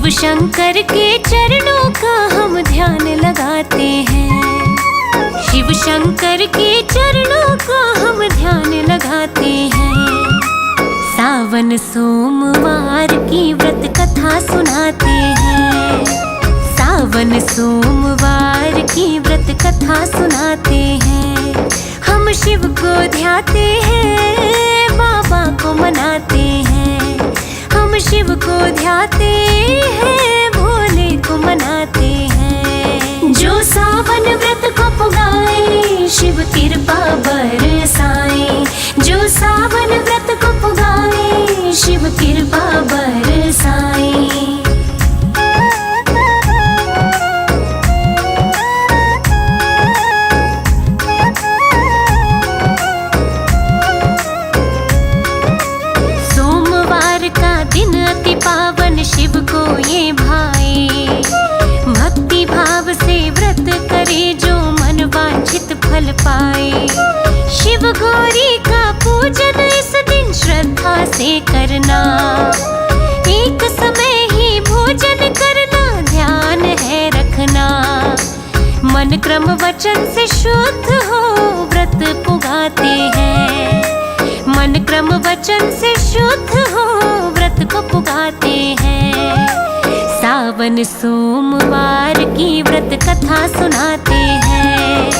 शिव शंकर के चरणों का हम ध्यान लगाते हैं। शिव शंकर के चरणों का हम ध्यान लगाते हैं। सावन सोमवार की व्रत कथा सुनाते हैं। सावन सोमवार की व्रत कथा सुनाते हैं। हम शिव को ध्याते हैं, बाबा को मनाते हैं। हम शिव को ध्याते हैं, भोले को मनाते हैं। जो सावन व्रत को पुगाए, शिव कृपा बरसाए। जो सावन व्रत को पुगाए, शिव कृपा बरसाए। अति पावन शिव को ये भाए। भक्ति भाव से व्रत करे जो मन वांछित फल पाए। शिव गौरी का पूजन इस दिन श्रद्धा से करना। एक समय ही भोजन करना, ध्यान है रखना। मन क्रम वचन से शुद्ध हो व्रत पुगाते हैं। मन क्रम वचन से शुद्ध हो व्रत को पुगाते हैं। सावन सोमवार की व्रत कथा सुनाते हैं।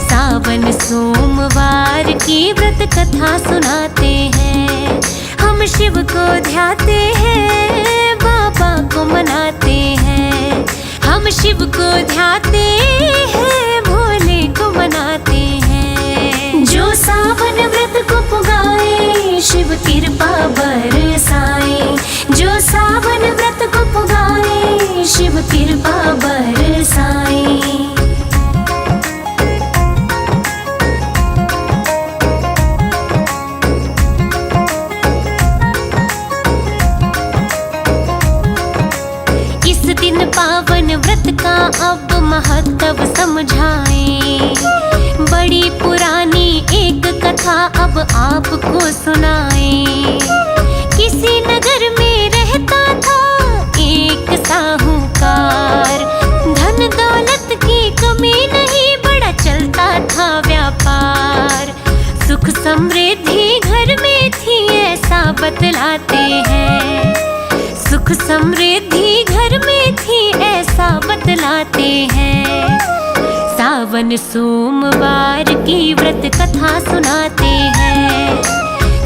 सावन सोमवार की व्रत कथा सुनाते हैं। हम शिव को ध्याते हैं, बाबा को मनाते हैं। हम शिव को ध्याते हैं, भोले को मनाते हैं। जो सावन व्रत को पुगाए, शिव कृपा बरसाए। जो सावन व्रत को पुगाए, शिव कृपा बरसाए। इस दिन पावन व्रत का अब महत्व समझाएं। बड़ी पुरानी एक कथा अब आपको सुनाएं। किसी नगर में रहता था एक साहूकार। धन दौलत की कमी नहीं, बड़ा चलता था व्यापार। सुख समृद्धि घर में थी, ऐसा बतलाते हैं। सुख समृद्धि घर में थी, ऐसा बतलाते हैं। सावन सोमवार की व्रत कथा सुनाते हैं।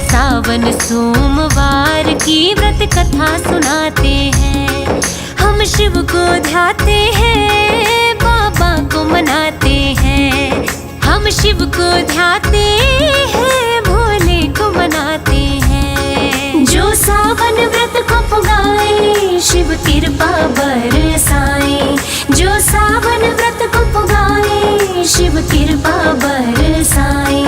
सावन सोमवार की व्रत कथा सुनाते हैं। हम शिव को ध्याते हैं, बाबा को मनाते हैं। हम शिव को ध्याते हैं, भोले को मनाते हैं। जो सावन व्रत को पुगाए, शिव कृपा बरसाए। जो सावन व्रत को पुगाए, शिव कृपा बरसाए।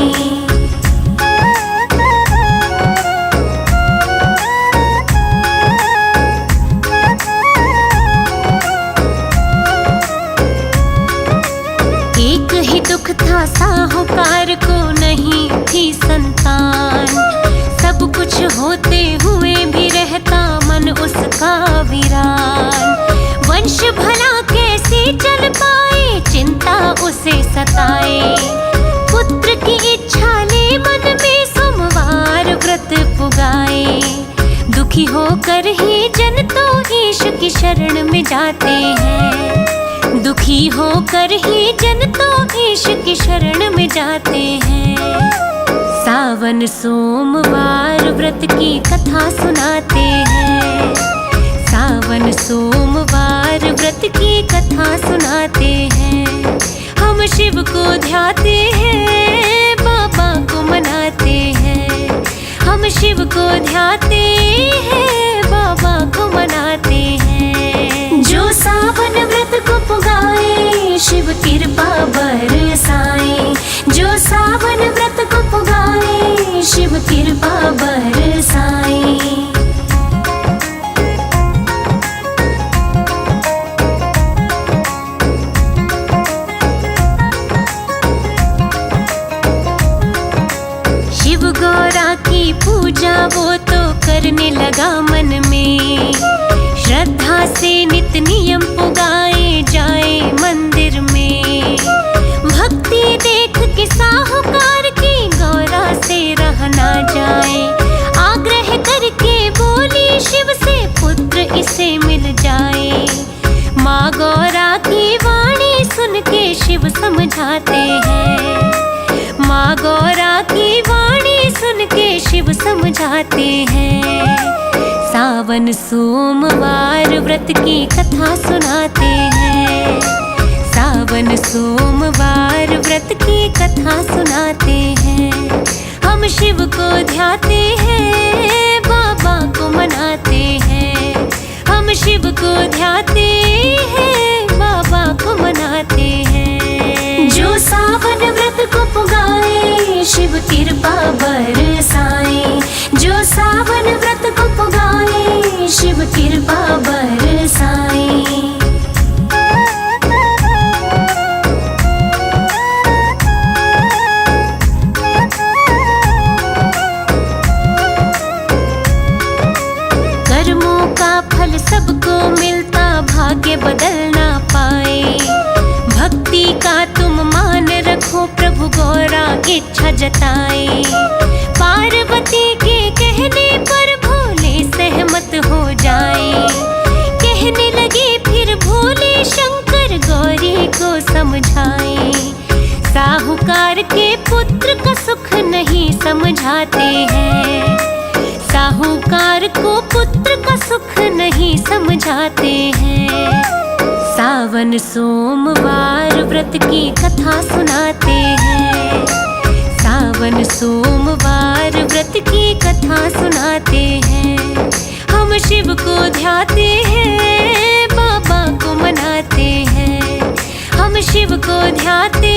एक ही दुख था साहूकार को, नहीं थी संतान। सब कुछ होते हुए भी रहता मन उसका वीरान। वंश भला कैसे चल पाए, चिंता उसे सताए। पुत्र की इच्छा ले मन में, सोमवार व्रत पुगाए। दुखी होकर ही जन तो ईश की शरण में जाते हैं। दुखी होकर ही जन तो ईश की शरण में जाते हैं। सावन सोमवार व्रत की कथा सुनाते हैं। सावन सोमवार व्रत की कथा सुनाते हैं। हम शिव को ध्याते हैं, बाबा को मनाते हैं। हम शिव को ध्याते हैं, बाबा को मनाते हैं। जो सावन व्रत को पुगाए, शिव कृपा बरसाए। जो सावन व्रत को पुगाए, शिव कृपा बरसाए। शिव गौरा की पूजा वो तो करने लगा मन में। श्रद्धा से शिव समझाते हैं। माँ गौरा की वाणी सुन के शिव समझाते हैं। सावन सोमवार व्रत की कथा सुनाते हैं। सावन सोमवार व्रत की कथा सुनाते हैं। हम शिव को ध्याते हैं, बाबा को मनाते हैं। हम शिव को ध्याते हैं, बाबा को मनाते हैं। जो सावन व्रत को पुगाए, शिव कृपा बरसाए। जो सावन व्रत को पुगाए, शिव कृपा बरसाए। कर्मों का फल सबको मिलता, भाग्य बदल ना पाए। भक्ति का तुम मान रखो, प्रभु गौरा इच्छा जताए। पार्वती के कहने पर भोले सहमत हो जाए। कहने लगे फिर भोले शंकर गौरी को समझाए। साहूकार के पुत्र का सुख नहीं समझाते हैं। साहूकार को पुत्र का सुख नहीं समझाते हैं। सावन सोमवार व्रत की कथा सुनाते हैं। सावन सोमवार व्रत की कथा सुनाते हैं। हम शिव को ध्याते हैं, बाबा को मनाते हैं। हम शिव को ध्याते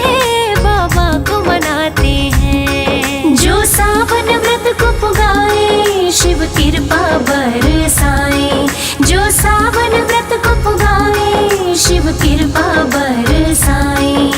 हैं, बाबा को मनाते हैं। जो सावन व्रत को पुगाए, शिव कृपा बरसाए। जो सावन व्रत को पुगाए, शिव कृपा बरसाए।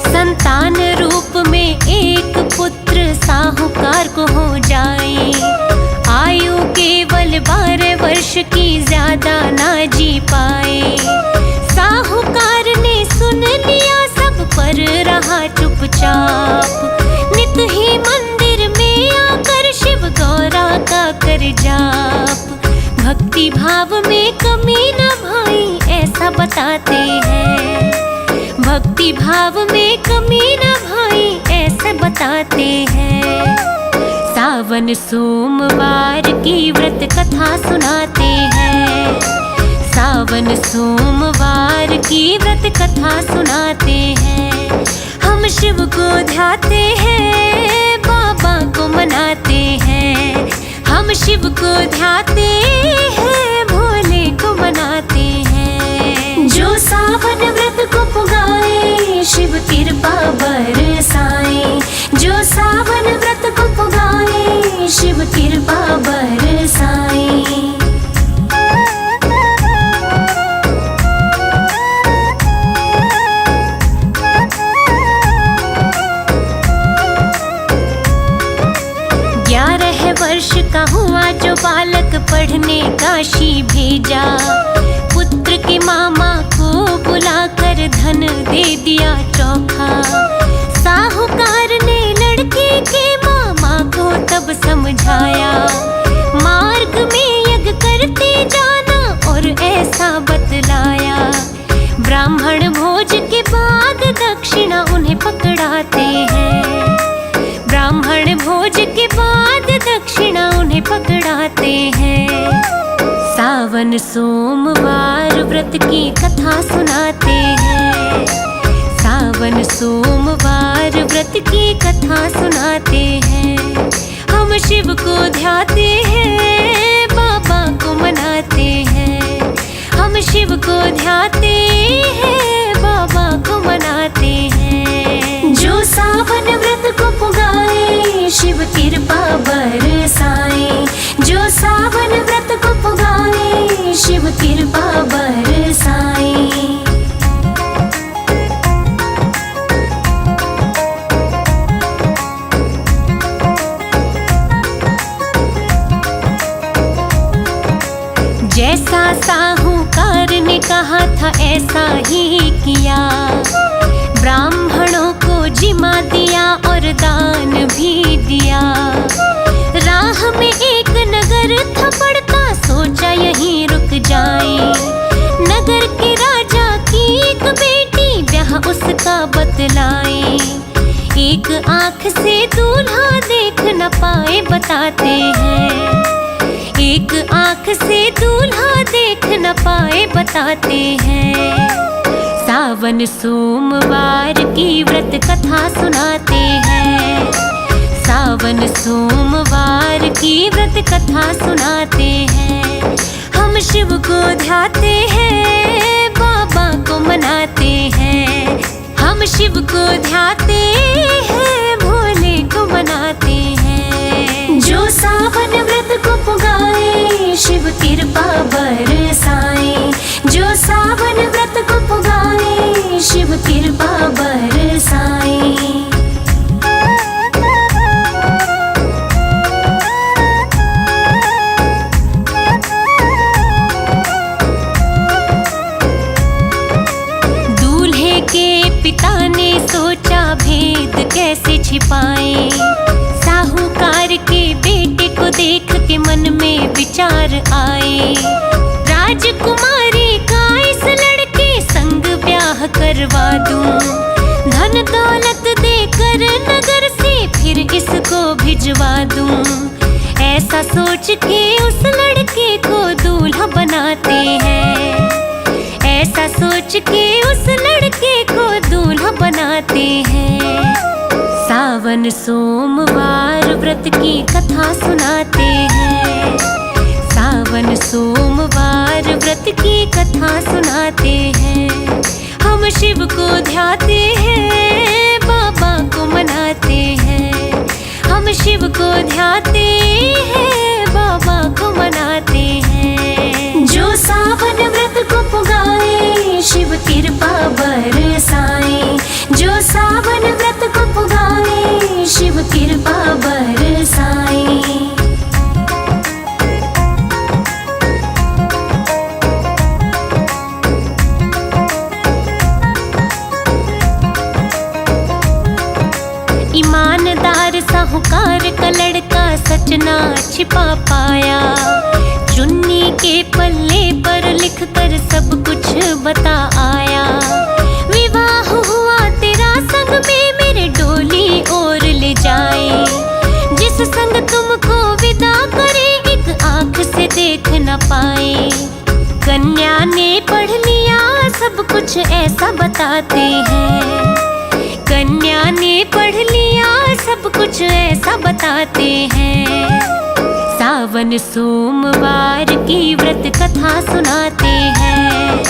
संतान रूप में एक पुत्र साहूकार को हो जाए। आयु केवल 12 वर्ष की, ज्यादा ना जी पाए। साहूकार ने सुन लिया, सब पर रहा चुपचाप। नित ही मंदिर में आकर शिव गौरा का कर जाप। भक्ति भाव में कमी न भाई, ऐसा बताते हैं। भक्ति भाव में कमी न भाई, ऐसे बताते हैं। सावन सोमवार की व्रत कथा सुनाते हैं। सावन सोमवार की व्रत कथा सुनाते हैं। हम शिव को ध्याते हैं, बाबा को मनाते हैं। हम शिव को ध्याते हैं, भोले को मनाते हैं। जो सावन व्रत को पुगाए, शिव कृपा बरसाए। जो सावन व्रत को पुगाए, शिव कृपा बरसाए। वर्ष का हुआ जो बालक पढ़ने काशी भेजा। पुत्र के मामा को बुलाकर धन दे दिया चौखा। साहूकार ने लड़के के मामा को तब समझाया। मार्ग में यज्ञ करते जाना और ऐसा बतलाया। ब्राह्मण भोज के बाद दक्षिणा उन्हें पकड़ाते हैं। ब्राह्मण भोज के बाद दक्षिणा उन्हें पकड़ाते हैं। सावन सोमवार व्रत की कथा सुनाते हैं। सावन सोमवार व्रत की कथा सुनाते हैं। हम शिव को ध्याते हैं, बाबा को मनाते हैं। हम शिव को ध्याते हैं, बाबा को मनाते हैं। जो सावन व्रत को पुगाए, शिव कृपा बरसाए। जो सावन व्रत को पुगाए, शिव कृपा बरसाए। जैसा साहूकार ने कहा था ऐसा ही किया। ब्राह्मणों को जिमा दिया और दान भी दिया। राह में एक नगर था पड़ता, सोचा यहीं रुक जाए। नगर के राजा की एक बेटी ब्याह उसका बतलाए। एक आंख से दूल्हा देख न पाए बताते हैं, एक आंख से दूल्हा देख न पाए बताते हैं। सावन सोमवार की व्रत कथा सुनाते हैं, सावन सोमवार की व्रत कथा सुनाते हैं। हम शिव को ध्याते हैं, बाबा को मनाते हैं। हम शिव को ध्याते हैं, भोले को मनाते हैं। जो सावन व्रत को पुगाए, शिव कृपा बरसाए। जो सावन व्रत को पुगाए, शिव कृपा बरसाए। पिता ने सोचा भेद कैसे छिपाए। साहूकार के बेटे को देख के मन में विचार आए। राजकुमारी का इस लड़के संग ब्याह करवा दूं, धन दौलत देकर नगर से फिर इसको भिजवा दूं। ऐसा सोच के उस लड़के को दूल्हा बनाते हैं, ऐसा सोच के उस लड़के को दूल्हा बनाते हैं। सावन सोमवार व्रत की कथा सुनाते हैं, सावन सोमवार व्रत की कथा सुनाते हैं। हम शिव को ध्याते हैं, बाबा को मनाते हैं। हम शिव को ध्याते हैं, बाबा को मनाते हैं। जो सावन व्रत को पुगाए, शिव कृपा बरसाए। जो सावन व्रत को पुगाए, शिव कृपा बरसाए। ईमानदार साहूकार का लड़का सच ना छिपा पाया। चुन्नी के पल्ले पर लिख कर सब कुछ बता आया। विवाह हुआ तेरा संग में, मेरे डोली और ले जाए। जिस संग तुमको विदा करे, एक आंख से देख न पाए। कन्या ने पढ़ लिया सब कुछ ऐसा बताते हैं, कन्या ने पढ़ लिया सब कुछ ऐसा बताते हैं। सावन सोमवार की व्रत कथा सुनाते हैं,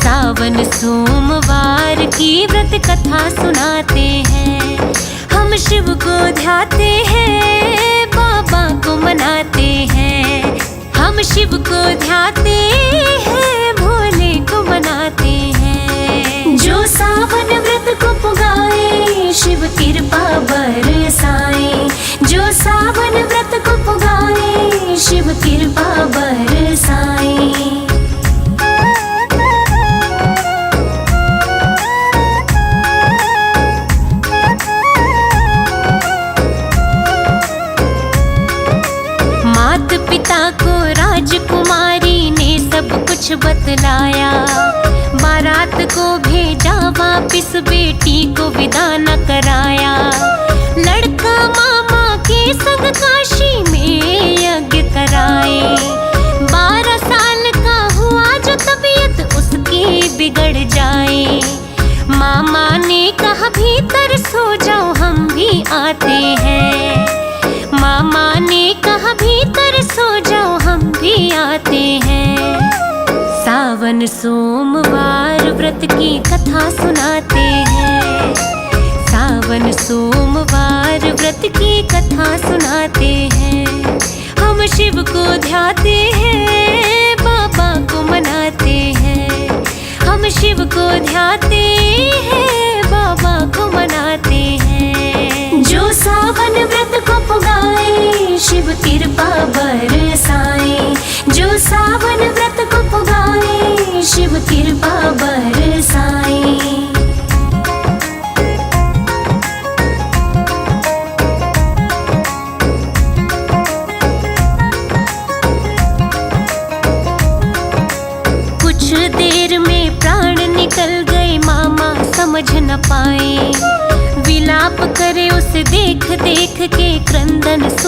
सावन सोमवार की व्रत कथा सुनाते हैं। हम शिव को ध्याते हैं, बाबा को मनाते हैं। हम शिव को ध्याते हैं, भोले को मनाते हैं। जो सावन व्रत को पुगाए, शिव कृपा बरसाए। जो सावन व्रत को पुगाए, शिव कृपा बरसाए। मात पिता को राजकुमारी ने सब कुछ बतलाया। बारात को भेजा वापिस, बेटी को विदा न कराया। लड़का मामा के संग काशी में यज्ञ कराए। 12 साल का हुआ जो तबीयत उसकी बिगड़ जाए। मामा ने कहा भीतर सो जाओ, हम भी आते हैं। मामा ने कहा भीतर सो जाओ, हम भी आते हैं। सावन सोमवार व्रत की कथा सुनाते हैं, सावन सोमवार व्रत की कथा सुनाते हैं। हम शिव को ध्याते हैं, बाबा को मनाते हैं। हम शिव को ध्याते हैं, बाबा को मनाते हैं। जो सावन व्रत को पुगाए, शिव कृपा बरसाए। जो सावन व्रत को पुगाए, शिव कृपा बरसाए।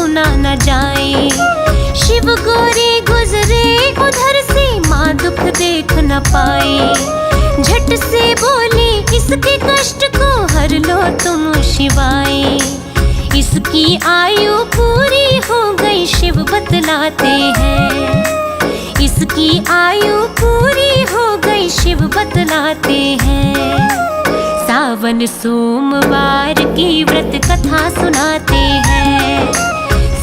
सुना न जाए। शिव गौरी गुजरे उधर से, माँ दुख देख न पाए। झट से बोली इसके कष्ट को हर लो तुम शिवाय। इसकी आयु पूरी हो गई शिव बतलाते हैं। इसकी आयु पूरी हो गई शिव बतलाते हैं। सावन सोमवार की व्रत कथा सुनाते हैं।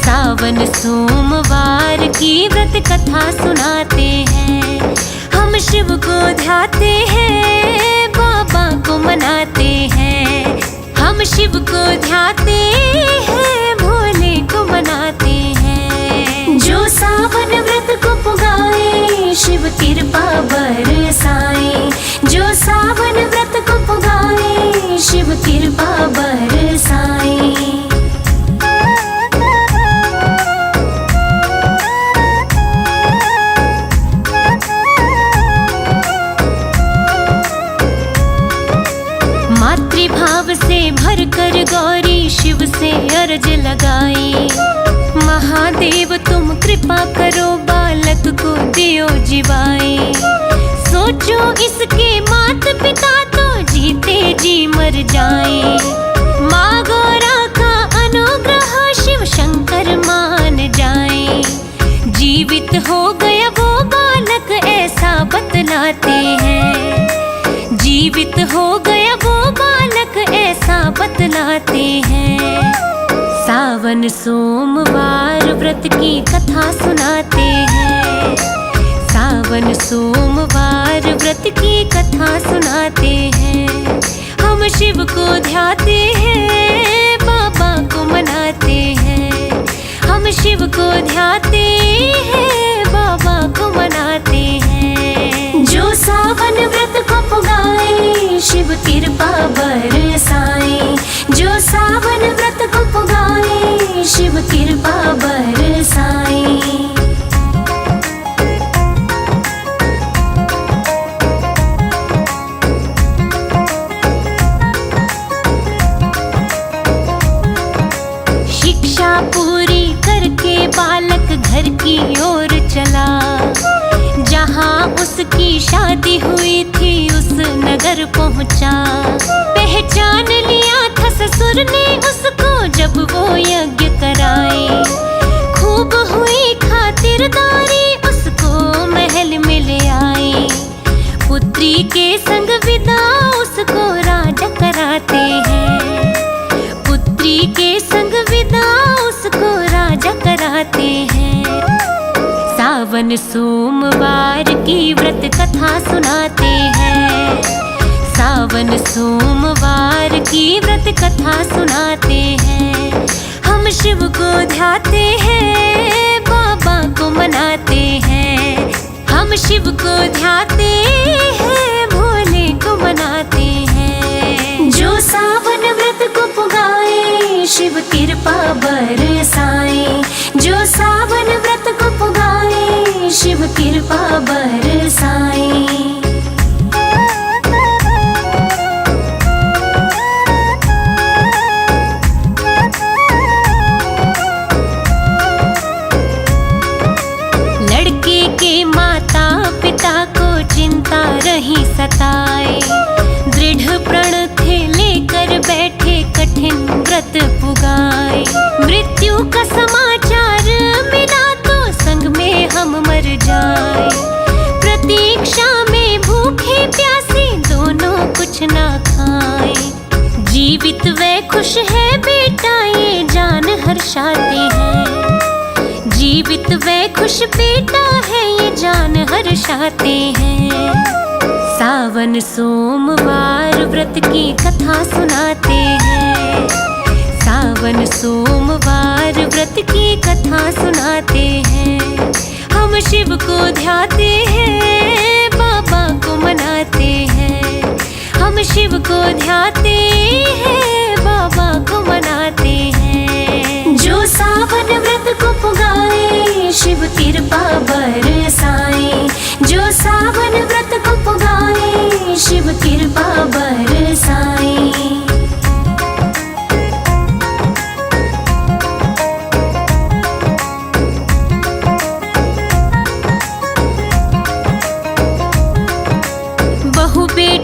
सावन सोमवार की व्रत कथा सुनाते हैं। हम शिव को ध्याते हैं, बाबा को मनाते हैं। हम शिव को ध्याते हैं, भोले को मनाते हैं। जो सावन व्रत को पुगाए, शिव कृपा बरसाए। जो सावन व्रत को पुगाए, शिव कृपा बरसाए। मातृभाव से भर कर गौरी शिव से अर्ज लगाई। महादेव तुम कृपा करो, बालक को दियो जीवाए। सोचो इसके माता पिता तो जीते जी मर जाए। माँ गौरा का अनुग्रह शिव शंकर मान जाए। जीवित हो गया वो बालक ऐसा बतलाते हैं। जीवित हो गया वो बालक ऐसा बतलाते हैं। सावन सोमवार व्रत की कथा सुनाते हैं। सावन सोमवार व्रत की कथा सुनाते हैं। हम शिव को ध्याते हैं, बाबा को मनाते हैं। हम शिव को ध्याते हैं, बाबा को मनाते हैं। जो सावन व्रत को पुगाए, शिव कृपा बरसाए। जो सावन व्रत को पुगाए, शिव कृपा बरसाए। शिक्षा पूरी करके बालक घर की ओर चला। जहाँ उसकी शादी हुई थी उस नगर पहुँचा। पहचान लिया था ससुर ने उसको जब वो यज्ञ कराए। खूब हुई खातिरदारी, उसको महल में ले आए। पुत्री के संग विदा उसको राजा कराते हैं। पुत्री के संग विदा उसको राजा कराते हैं। सावन सोमवार की व्रत कथा सुनाते हैं। सावन सोमवार की व्रत कथा सुनाते हैं। हम शिव को ध्याते हैं, बाबा को मनाते हैं। हम शिव को ध्याते हैं, भोले को मनाते हैं। जो सावन व्रत को पुगाए, शिव कृपा बरसाए। जो सावन व्रत को पुगाए, शिव कृपा बरसाए। लड़के के माता पिता को चिंता रही सताए। दृढ़ प्रण थे लेकर बैठे कठिन व्रत पुगाए। मृत्यु का समाचार मिला तो संग में हम मर जाए। प्रतीक्षा में भूखे प्यासे दोनों कुछ ना खाए। जीवित वे खुश है बेटा ये जान हर्षाते हैं। जीवित वे खुश बेटा है ये जान हर्षाते हैं। सावन सोमवार व्रत की कथा सुनाते हैं। सावन सोमवार व्रत की कथा सुनाते हैं। हम शिव को ध्याते हैं, बाबा को मनाते हैं। हम शिव को ध्याते हैं, बाबा को मनाते हैं। जो सावन व्रत को पुगाए, शिव कृपा बरसाए। जो सावन व्रत को पुगाए, शिव कृपा बरसाए।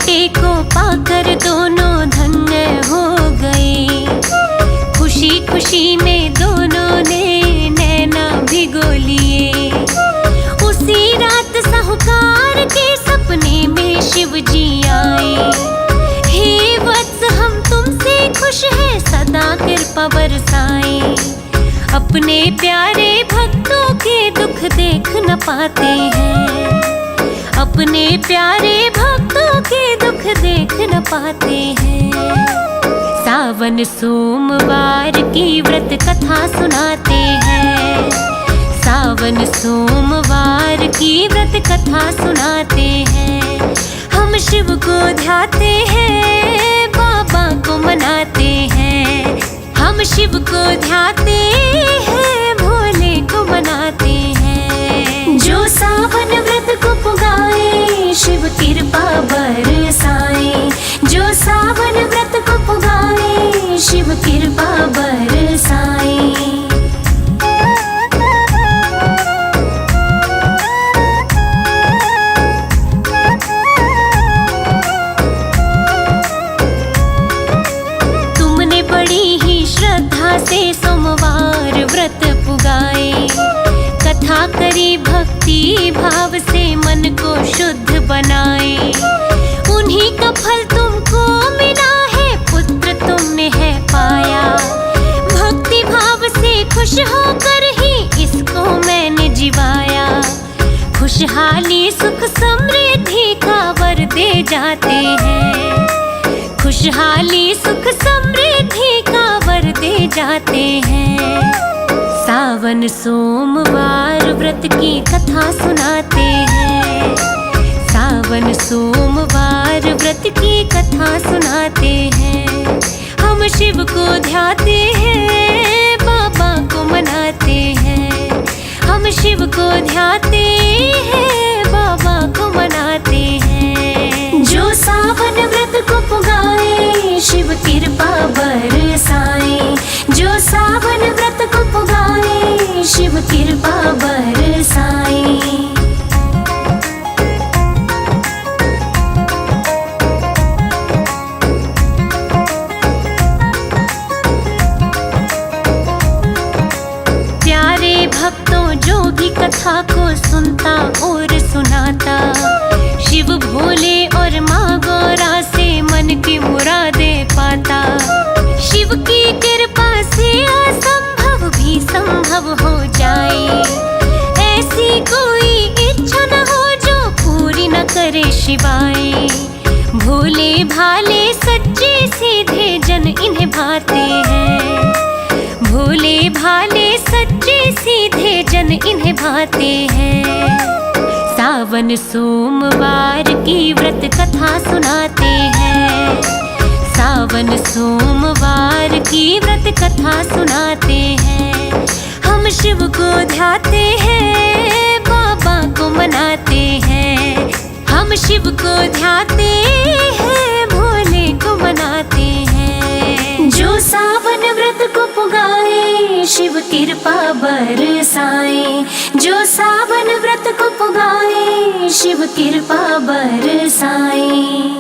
बेटे को पाकर दोनों धन्य हो गए। खुशी खुशी में दोनों ने नैना भिगो लिए। उसी रात साहूकार के सपने में शिव जी आए। हे वत्स हम तुमसे खुश हैं, सदा कृपा बरसाएं। अपने प्यारे भक्तों के दुख देख न पाते हैं। अपने प्यारे भक्तों के दुख देख न पाते हैं। सावन सोमवार की व्रत कथा सुनाते हैं। सावन सोमवार की व्रत कथा सुनाते हैं। हम शिव को ध्याते हैं, बाबा को मनाते हैं। हम शिव को ध्याते हैं, भोले को मनाते हैं। जो सावन व्रत को पुगाए, शिव कृपा बरसाए। जो सावन व्रत को पुगाए, शिव कृपा बरसाए। श्रद्धा से सोमवार व्रत पुगाए। कथा करी भक्ति भाव से मन को शुद्ध बनाए। उन्हीं का फल तुमको मिला है, पुत्र तुमने है पाया। भक्ति भाव से खुश होकर ही इसको मैंने जिवाया। खुशहाली सुख समृद्धि का वर दे जाते हैं। खुशहाली सुख समृद्धि का वर दे जाते हैं। सावन सोमवार व्रत की कथा सुनाते हैं। सावन सोमवार व्रत की कथा सुनाते हैं। हम शिव को ध्याते हैं, बाबा को मनाते हैं। हम शिव को ध्याते हैं, बाबा को मनाते हैं। जो सावन व्रत को पुगाए, शिव कृपा बरसाए। जो सावन व्रत को पुगाए, शिव कृपा बरसाए। प्यारे भक्तों, जो भी कथा को सुनता और सुनाता, शिव भोले और माँ गौरा से मन की मुरादें पाता। शिव की कृपा से असंभव भी संभव हो जाए। ऐसी कोई इच्छा न हो जो पूरी न करे शिवाय। भोले भाले सच्चे सीधे जन इन्हें भाते हैं। भोले भाले सच्चे सीधे जन इन्हें भाते हैं। सावन सोमवार की व्रत कथा सुनाते हैं। सावन सोमवार की व्रत कथा सुनाते हैं। हम शिव को ध्याते हैं, बाबा को मनाते हैं। हम शिव को ध्याते हैं, भोले को मनाते हैं। जो सावन व्रत को पुगाए, शिव कृपा बरसाए। जो सावन व्रत को पुगाए, शिव कृपा बरसाए।